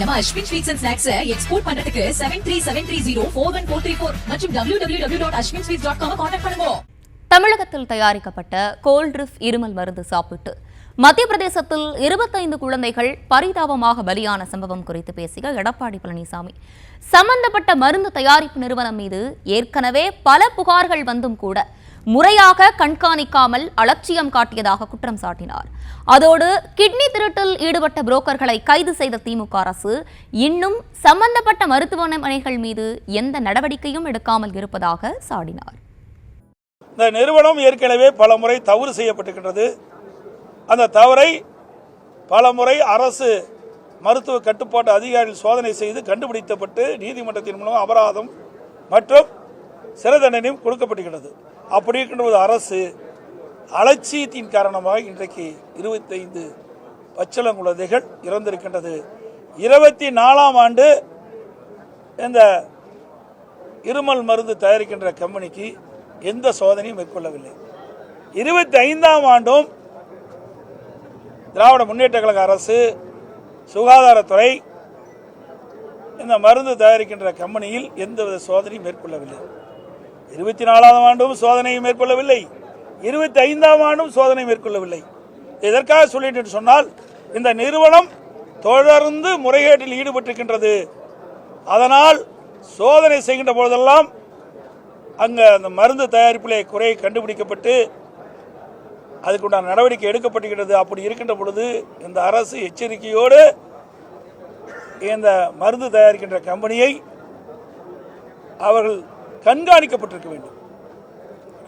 நம்ம Ashwin sweets and snacks export பண்றதுக்கு 7373041434 மற்றும் www.ashwinsweets.com கான்டாக்ட் பண்ணுங்க. தமிழகத்தில் தயாரிக்கப்பட்ட கோல்ட்ரிஃப் இருமல் மருந்து சாப்பிட்டு மத்திய பிரதேசத்தில் 25 குழந்தைகள் பரிதாபமாக பலியான சம்பவம் குறித்து பேசிய எடப்பாடி பழனிசாமி, சம்பந்தப்பட்ட மருந்து தயாரிப்பு நிறுவனம் மீது ஏற்கனவே பல புகார்கள் வந்தும் கூட முறையாக கண்காணிக்காமல் அலட்சியம் காட்டியதாக குற்றம் சாட்டினார். அதோடு கிட்னி திருட்டில் ஈடுபட்ட புரோக்கர்களை கைது செய்த திமுக அரசு இன்னும் சம்பந்தப்பட்ட மருத்துவமனைகள் மீது எந்த நடவடிக்கையும் எடுக்காமல் இருப்பதாக சாடினார். இந்த நிறுவனம் ஏற்கனவே பல முறை தவறு செய்யப்பட்டிருக்கின்றது. அந்த தவறை பல முறை அரசு மருத்துவ கட்டுப்பாட்டு அதிகாரிகள் சோதனை செய்து கண்டுபிடிக்கப்பட்டு நீதிமன்றத்தின் மூலம் அபராதம் மற்றும் சிறை தண்டனையும் கொடுக்கப்பட்டிருக்கிறது. அப்படி இருக்கின்ற அரசு அலட்சியத்தின் காரணமாக இன்றைக்கு 25 பச்சிளங்குழந்தைகள் இறந்திருக்கின்றது. 24ஆம் ஆண்டு இந்த இருமல் மருந்து தயாரிக்கின்ற கம்பெனிக்கு எந்த சோதனையும் மேற்கொள்ளவில்லை. 25ஆம் ஆண்டும் திராவிட முன்னேற்ற கழக அரசு சுகாதாரத்துறை இந்த மருந்து தயாரிக்கின்ற கம்பெனியில் எந்தவித சோதனையும் மேற்கொள்ளவில்லை. 24ஆம் ஆண்டும் சோதனையை மேற்கொள்ளவில்லை, 25ஆம் ஆண்டும் சோதனை மேற்கொள்ளவில்லை. எதற்காக சொல்லிட்டு சொன்னால், இந்த நிறுவனம் தொடர்ந்து முறைகேட்டில் ஈடுபட்டிருக்கின்றது. அதனால் சோதனை செய்கின்ற போதெல்லாம் அங்கே அந்த மருந்து தயாரிப்பிலே குறை கண்டுபிடிக்கப்பட்டு அதுக்குண்டான நடவடிக்கை எடுக்கப்பட்டிருக்கிறது. அப்படி இருக்கின்ற பொழுது இந்த அரசு எச்சரிக்கையோடு இந்த மருந்து தயாரிக்கின்ற கம்பெனியை அவர்கள் கண்காணிக்கப்பட்டிருக்க வேண்டும்.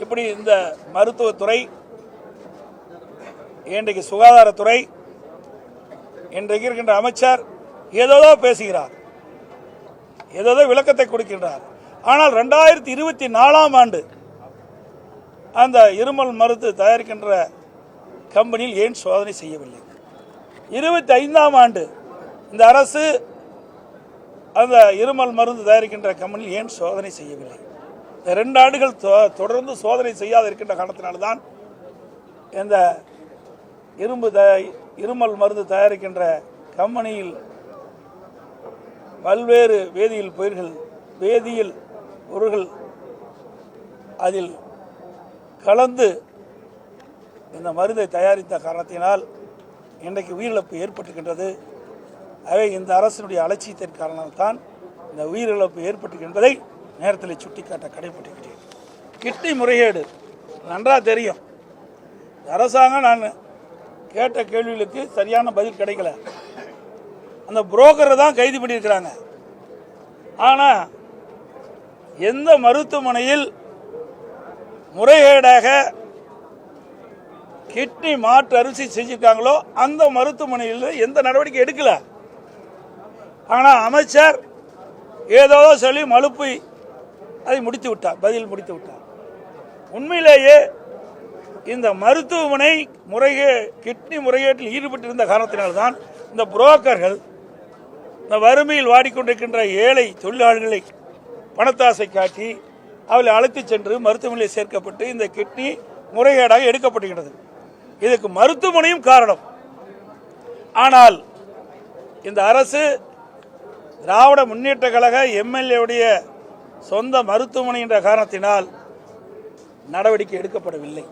இப்படி இந்த மருத்துவத்துறை, இன்றைக்கு சுகாதாரத்துறை, இன்றைக்கு இருக்கின்ற அமைச்சர் ஏதோ பேசுகிறார், ஏதோ விளக்கத்தை கொடுக்கின்றார். ஆனால் 2024ஆம் ஆண்டு அந்த இருமல் மருந்து தயாரிக்கின்ற கம்பெனியில் ஏன் சோதனை செய்யவில்லை? 25ஆம் ஆண்டு இந்த அரசு அந்த இருமல் மருந்து தயாரிக்கின்ற கம்பெனியில் ஏன் சோதனை செய்யவில்லை? 2 ஆண்டுகள் தொடர்ந்து சோதனை செய்யாத இருக்கின்ற காரணத்தினால்தான் இந்த இருமல் மருந்து தயாரிக்கின்ற கம்பெனியில் பல்வேறு வேதியியல் பொருட்கள் அதில் கலந்து இந்த மருந்தை தயாரித்த காரணத்தினால் இன்றைக்கு உயிரிழப்பு ஏற்பட்டிருக்கின்றது. ஆகவே இந்த அரசினுடைய அலட்சியத்தின் காரணம்தான் இந்த உயிரிழப்பு ஏற்பட்டு என்பதை நேரத்தில் சுட்டிக்காட்ட கடைப்பட்டிருக்கிறேன். கிட்னி முறைகேடு நன்றாக தெரியும். அரசாங்கம் நான் கேட்ட கேள்விகளுக்கு சரியான பதில் கிடைக்கல. அந்த புரோக்கரை தான் கைது பண்ணியிருக்கிறாங்க. ஆனால் எந்த மருத்துவமனையில் முறைகேடாக கிட்னி மாற்று அரிசி செஞ்சிருக்காங்களோ அந்த மருத்துவமனையில் எந்த நடவடிக்கை எடுக்கல. ஆனால் அமைச்சர் ஏதோ சொல்லி மழுப்பி அதை முடித்து விட்டார், பதில் முடித்து விட்டார். உண்மையிலேயே இந்த மருத்துவமனை கிட்னி முறைகேட்டில் ஈடுபட்டிருந்த காரணத்தினால்தான் இந்த புரோக்கர்கள் இந்த வறுமையில் வாடிக்கொண்டிருக்கின்ற ஏழை தொழிலாளர்களை பணத்தாசை காட்டி அவளை அழைத்து சென்று மருத்துவமனையில் சேர்க்கப்பட்டு இந்த கிட்னி முறைகேடாக எடுக்கப்படுகிறது. இதுக்கு மருத்துவமனையும் காரணம். ஆனால் இந்த அரசு திராவிட முன்னேற்ற கழக எம்எல்ஏவுடைய சொந்த மருத்துவமனை என்ற காரணத்தினால் நடவடிக்கை எடுக்கப்படவில்லை.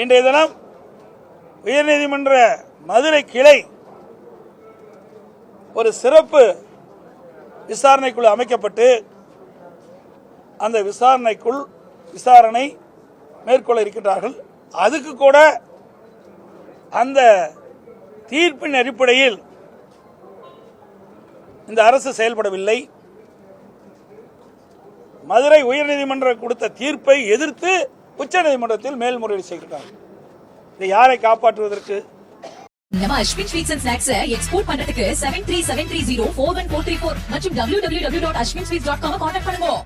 இன்றைய தினம் உயர்நீதிமன்ற மதுரை கிளை ஒரு சிறப்பு விசாரணைக்குழு அமைக்கப்பட்டு அந்த விசாரணை மேற்கொள்ள இருக்கின்றார்கள். அதுக்கு கூட அந்த தீர்ப்பின் அடிப்படையில் இந்த அரசு செயல்படவில்லை. மதுரை உயர்நீதிமன்றம் கொடுத்த தீர்ப்பை எதிர்த்து உச்சநீதிமன்றத்தில் மேல்முறையீடு செய்கிறார்கள். இதை யாரை காப்பாற்றுவதற்கு? நம்ம Ashwin sweets and snacks export பண்றதுக்கு 7373041434 மற்றும் www.ashwinsweets.com கான்டாக்ட் பண்ணுங்க.